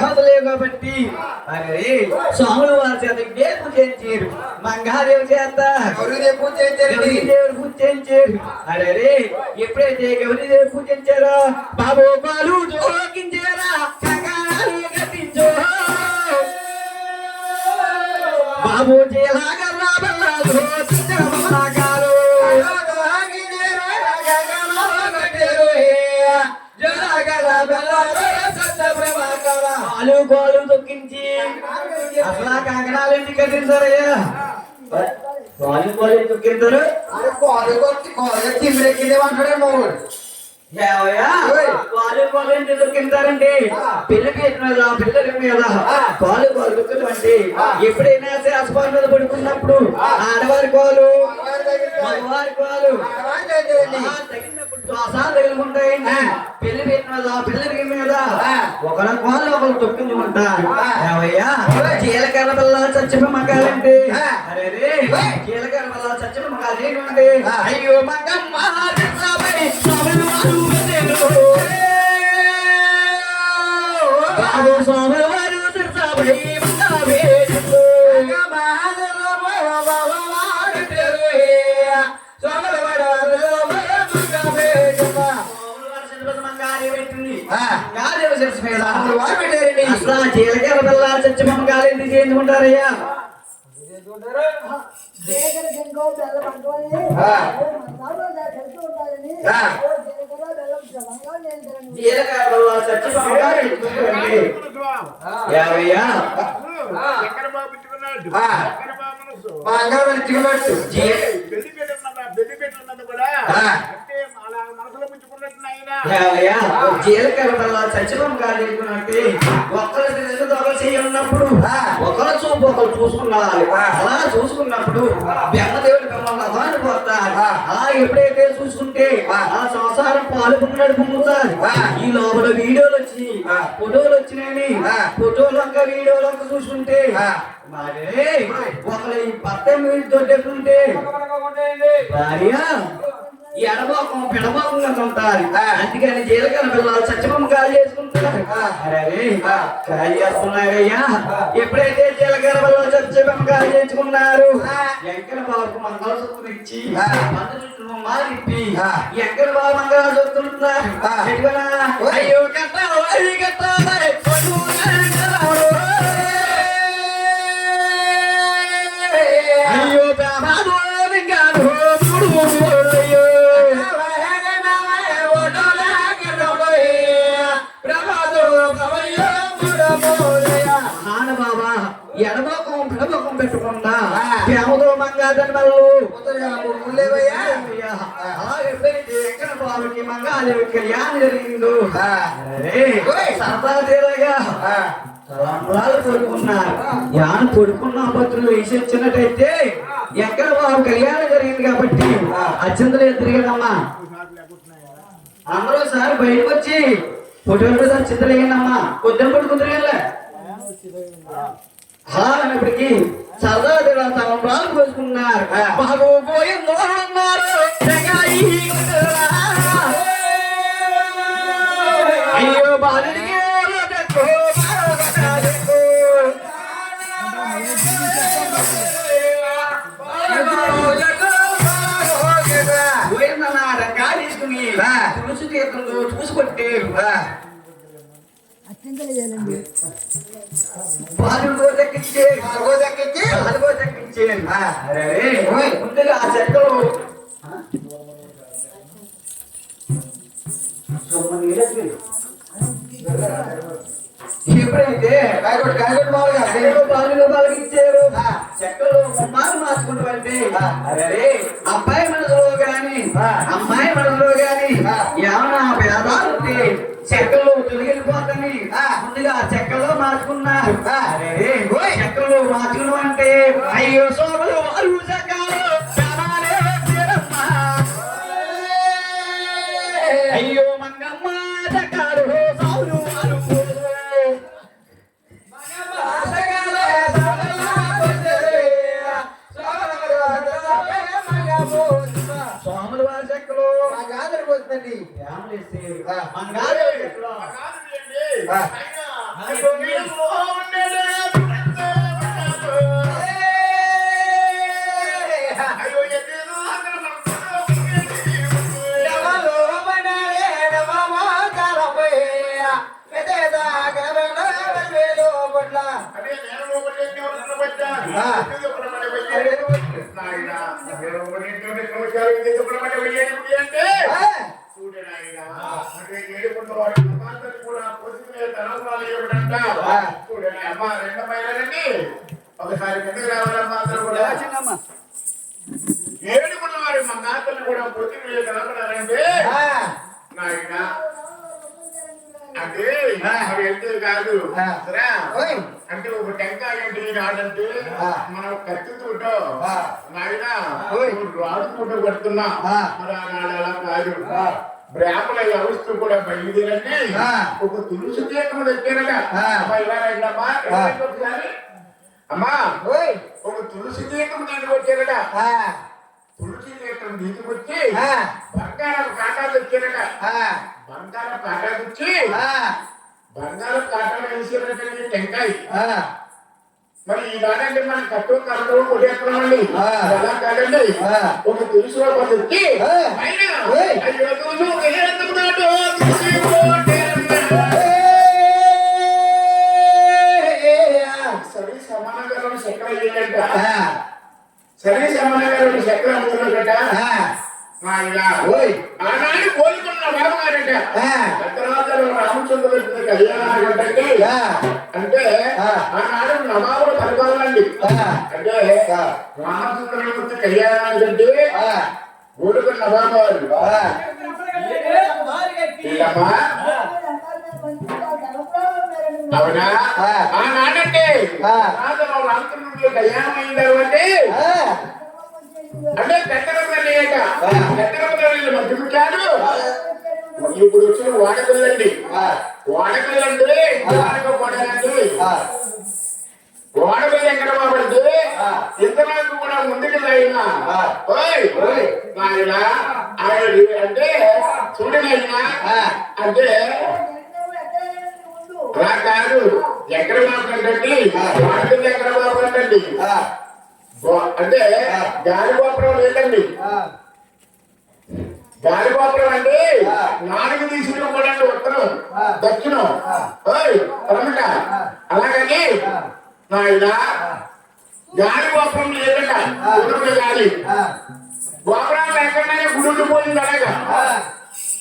దేవతలేవు కాబట్టి అరే స్వాములు వారి చేత ఇదే పూజ చేయించారు మంగాదేవి చేత గౌరీదేవి పూజ చేయించారు గౌరీదేవుడు పూజ చేయించారు అరే ఎప్పుడైతే గౌరీదేవి పూజ చేయించారో బాబు పాలు జోకించారా కంగారు కట్టించో బాబు చేలాగా రాబల్లాలు చిన్నగారు గోలు తొక్కించి అసలు కంకణాలు ఎందుకు కట్టించారయ్యా గోలు తొక్కింటారు తిమ్మిరెక్కిందేమంటాడేమో వాళ్ళు ఎందుకు దొరికింటారండి పిల్లకి పిల్లల మీద కాలు దొక్కటండి ఎప్పుడైనా శాస్త్రం మీద పడుకున్నప్పుడు ఆడవారి కాలు మగవారి కాలు తగినప్పుడు దోషాలు తగులుకుంటాయండి పిల్లి పిల్లలకి మీద ఒకరి కాళ్ళు ఒకరు తొక్కించుకుంటారు ఏవయ్యా జీలకర్ర పిల్ల చచ్చిపోయి మగాలండి అరే జీలకర్ర పిల్ల చచ్చిపోయి మగాలు ఏంటండి అయ్యో మగమ్మ బాబు స్వామి వారు జీలకర్ర పిల్ల చచ్చి మమ్మగాలు ఎందుకు చేయించుకుంటారయ్యా జీలకర్ర వల్ల చచ్చిపోం కాదు ఒకరి దొంగ చేయన్నప్పుడు ఒకరు చూపు ఒకరు చూసుకున్నారు అలా చూసుకున్నప్పుడు బెమ్మదేవుడి బెమ్మని పోతారు అలా ఎప్పుడైతే చూసుకుంటే ఆ సంసారం పాల్గొన్నాడు పొందుతారు ఈ లోపల వీడియోలు వచ్చి ఫోటోలు వచ్చినాయని ఫోటోలు ఒక వీడియోలు ఒక చూసుకుంటే మరే ఒకరు ఈ భర్త మీరు దొడ్డెట్టుంటే భార్య ఎడబాకం పెడబాకంగా ఉంటారు అందుకని జీలకర్ర పిల్లలు చచ్చబొమ్మ కాలు చేసుకుంటారు కాలు చేస్తున్నారయ్యా ఎప్పుడైతే జీలకర్ర పిల్లలు చచ్చబొమ్మ కాలు చేసుకున్నారు ఎంకర బాబుకు మంగళసూత్రం ఇచ్చి మారిప్పి ఎంకర బాబు మంగళసూత్రం అయ్యో అయ్యో ఎడమకం పిడమకం పెట్టుకున్నా ప్రేమతో మంగాదని ఎక్కడ బాబుకి మంగాదేవి కళ్యాణం జరిగిందో సరదా తీరగా తలంబరాలు పడుకున్నారు యాను పడుకున్న పత్రులు వేసి వచ్చినట్టయితే ఎక్కడ బాబు కళ్యాణం జరిగింది కాబట్టి అత్యంతలు ఎదురుగదమ్మా అందరూ సార్ బయటకు వచ్చి ఫోటోలు మీద అత్యంతలు వేయండమ్మా కొద్దిగా పడుకుందరు అలా అన్నప్పటికీ సరదా తలంబరాలు పోసుకున్నారు బాబు పోయిందో అన్నారు అయ్యో బాలుడికి తీసుకుని తులసి తీర్థంలో చూసుకొట్టారు ముందుగా ఆ చెక్కలు ఎప్పుడైతే బాలుగా ఇచ్చారు చెక్కలు బొమ్మలు మార్చుకుంటారంటే అరే అబ్బాయి మనసులో గాని అమ్మాయి మనసులో గాని ఏమన్నా భేదాలు చెక్కలు తొలగిపోతాని ముందుగా చెక్కల్లో మార్చుకున్నారు చెక్కలు మార్చుకున్నాం అంటే అయ్యో సోమలు వారు అయ్యో మంగమ్మ చక్కాలు సౌలు సోములు వారి చెక్కలు పోతుందండి ఒకసారి కిందకి రావాలమ్మా అందరూ కూడా ఏడుకున్న వారి మా నాతలు కూడా పొద్దున్న కనపడాలంటే నాయన అంటే అవి ఎంత కాదు సరే అంటే ఒక టెంకాయ అంటే రాడంటే మనం కత్తితో నాయన రాడుకుంటూ పడుతున్నా మరి ఆనాడు అలా కాదు బ్రాహ్మణ వ్యవస్థ కూడా బయలుదేరండి ఒక తులసి తీర్థం తెచ్చారట అమ్మా ఒక తులసి తీర్థం నీటికి వచ్చారట తులసి తీర్థం నీటికి వచ్చి బంగారం కాటాలు వచ్చారట బంగారం కాటాలు వచ్చి బంగారం కాటాలు వేసారట టెంకాయ మరి ఈ దానంటే మనం కట్టు కరెంటు కొట్టేస్తున్నామండి ఎలా కాదండి ఒక తులసిలో వచ్చి సరే సమానగారు చక్రం ఏంటంట సరే సమానగారు చక్రం అమ్ముతున్నట ఆనాడు కోలుకున్న బాబుగారట తర్వాత రామచంద్ర కళ్యాణం అంటే ఆనాడు నవాబుల పరిపాలనండి అంటే రామచంద్రమూర్తి కళ్యాణానికంటే కోలుకున్న నవాబు వారు అవునా ఆనాడంటే రామచంద్రుడు కళ్యాణం అయిన తర్వాత అంటే పెద్దరమ్మని పెద్దరమ్మని మధ్యపుచ్చాడు ఇప్పుడు వచ్చిన వాడకల్లండి వాడకల్లంటే వాడకల్లు ఎక్కడ బాబడితే ఇంతవరకు కూడా ముందుకు అయినా అంటే చూడనైనా అంటే అలా కాదు ఎక్కడ బాబుంటండి వాడకల్లు ఎక్కడ బాబుంటండి అంటే గాలిగోపురం లేదండి గాలిగోపురం అంటే 4 దిశలు కూడా ఉత్తరం దక్షిణం రమట అలాగని నాయన గాలిగోపురం లేదట గుడుకు గాలి గోపురం లేకుండానే గుడుకు పోయింది అలాగా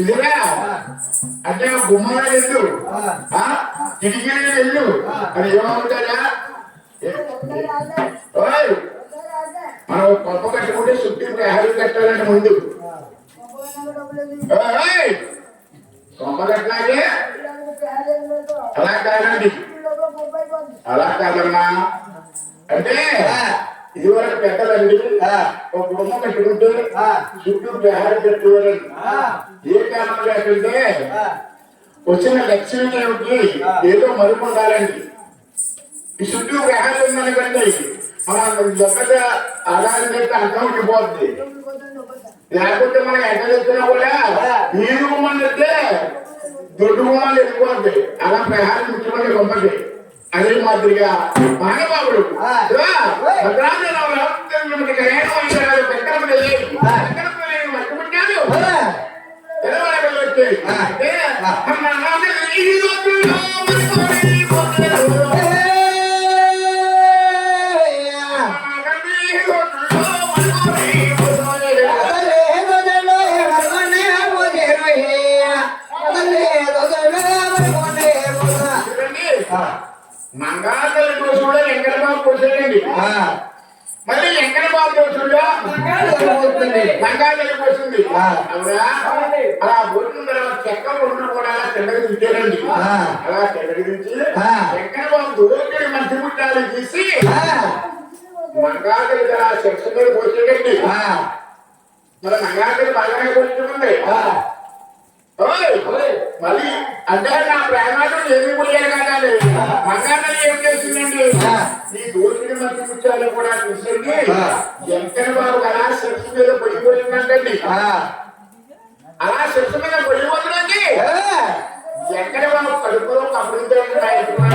ఇదిగా అంటే గుమ్మగా వెళ్ళు కిటికీలు వెళ్ళు అని ఏమవుతారా మనం కొప్ప కట్టుకుంటే చుట్టూ ప్రహారీ కట్టాలంటే ముందు కొమ్మ కట్టినాకే అలా కాదండి అలా కాదమ్మా అంటే ఇదివరకు పెద్దలండి ఒక బొమ్మ కట్టుకుంటే చుట్టూ ప్రహారీ కట్టుకోవాలండి ఏ కారణం లేకుంటే వచ్చిన లక్ష్మీదేవికి ఏదో మరుపు ఉండాలండి ఈ చుట్టూ ప్రహారీ ఉందనుకోండి మనం ఎక్కడ ఆదాయం అయితే అర్థం ఉండిపోతుంది లేకపోతే మనం ఎక్కడ తెచ్చినా కూడా నీరు గుమ్మని అయితే దొడ్డు గుమ్మని వెళ్ళిపోద్ది అలా ప్రహారం ముఖ్యమంత్రి గొప్పది అదే మాదిరిగా మహానుభావుడు మంగాళతల్లి దోషుడు వెంకటబాబు పోసేయండి మళ్ళీ వెంకటబాబు దోషుడు మంగాళతల్లి పోసింది అలా పోసిన తర్వాత చెక్క రెండు కూడా చెడ్డగా దించారండి అలా చెడ్డగా దించి వెంకటబాబు దోషుడి మధ్య ముట్టాలు తీసి మంగాళతల్లి అలా శిక్ష మీద పోసేయండి మరి మంగాళతల్లి బాగానే పోయించుకుంది మళ్ళీ అంటే నా ప్రేమాటం ఏమి పోయారు కదా మంగాళతల్లి ఏం చేసిందండి ఈ దోషుడి మధ్య ముత్యాలు కూడా చూసింది వెంకన్న బాబు అలా శిక్ష మీద పొడిపోయిందంటండి అలా శిక్ష మీద పొడిపోతుందండి వెంకన్న బాబు కడుపులో కప్పుడు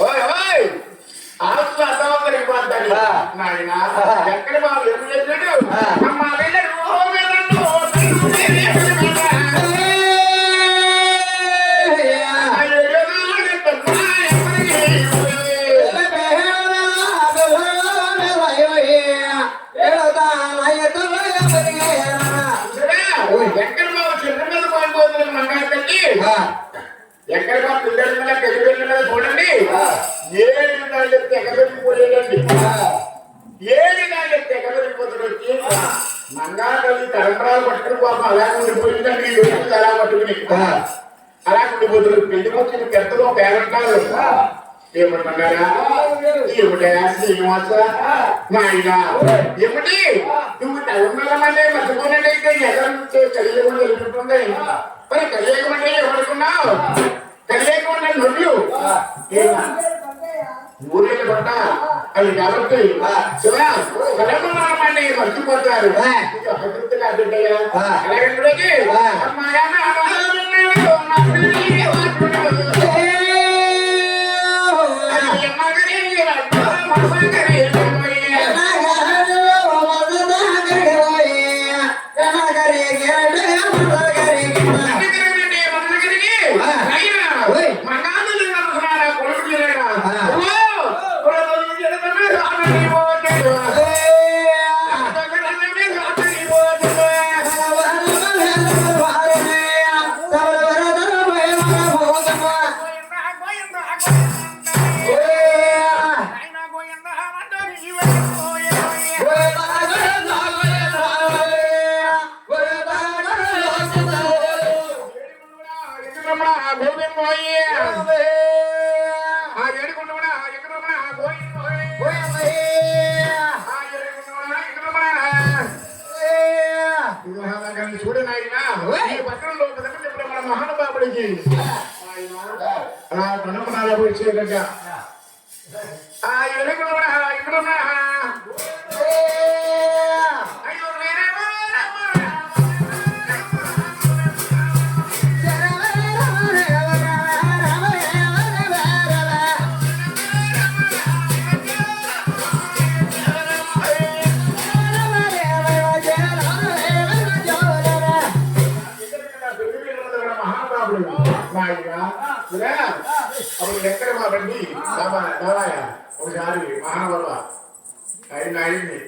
ఓయ్ ఓయ్ ఆస్తి అర్థవంతరికి పోతాడు నాయన ఎక్కడ బాబు ఏం చేశాడు అమ్మ వెళ్ళడు ఓ వెళ్ళడు ఎక్కడ బాబు చిన్న మీద పడిపోతుంది మంగారెడ్డి ఎక్కడ బాబు పిల్లల మీద పెళ్లి మీద చూడండి ఏడు నాళ్ళు తెగబెట్టిపోయేదండి ఏడు నాళ్ళు తెగబెట్టిపోతాడు వచ్చి మంగారెడ్డి తరంపరాలు పట్టుకుని పాపం అలా ఉండిపోయిందండి అలా పట్టుకుని అలా ఉండిపోతాడు పెళ్లికి వచ్చిన పెద్దలో పేరంటారు ఏమంటారా ఏమిటా శ్రీనివాస నాయన ఏమిటి నువ్వు తలంటే మర్చిపోయినట్టయితే ఎగరంటే కలియకుండా వెళ్ళిపోతుంది మరి కలియకమంటే ఎవరుకున్నావు కలియకుండా నొల్లు ఊరిలో పడ్డ అది కాబట్టి కలమంటే మర్చిపోతారు అభివృద్ధిగా బిడ్డగా అలాగే చూడు నాయన ఈ పట్టణంలో ఇప్పుడు మన మహానుభావుడికి అలా కనుమనాల వచ్చేదగ్గ ఆ ఎలుగులు కూడా ఇక్కడ అప్పుడు ఎక్కడ మా బండి దాబాయ ఒకసారి మహాబాబా ఆయన అయింది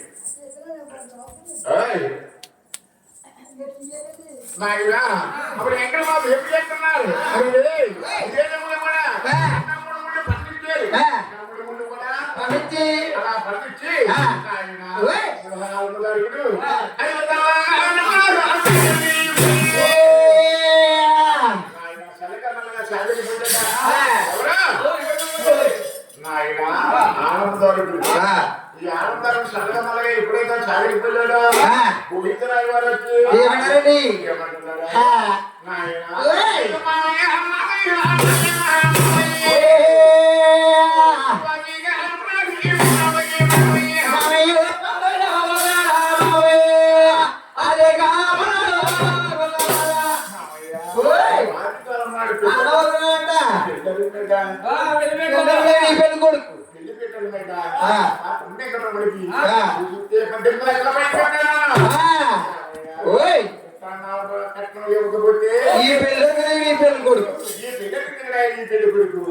నాయనా అప్పుడు ఎక్కడ మా ఎప్పుడు చేస్తున్నారు పండించి అలా పండించి ఈ ఆనందం సంగమలగా ఎప్పుడైతే సాగిపోయాడో పోయితరాయి వారు వచ్చి ఏమంటున్నారా కొడుకు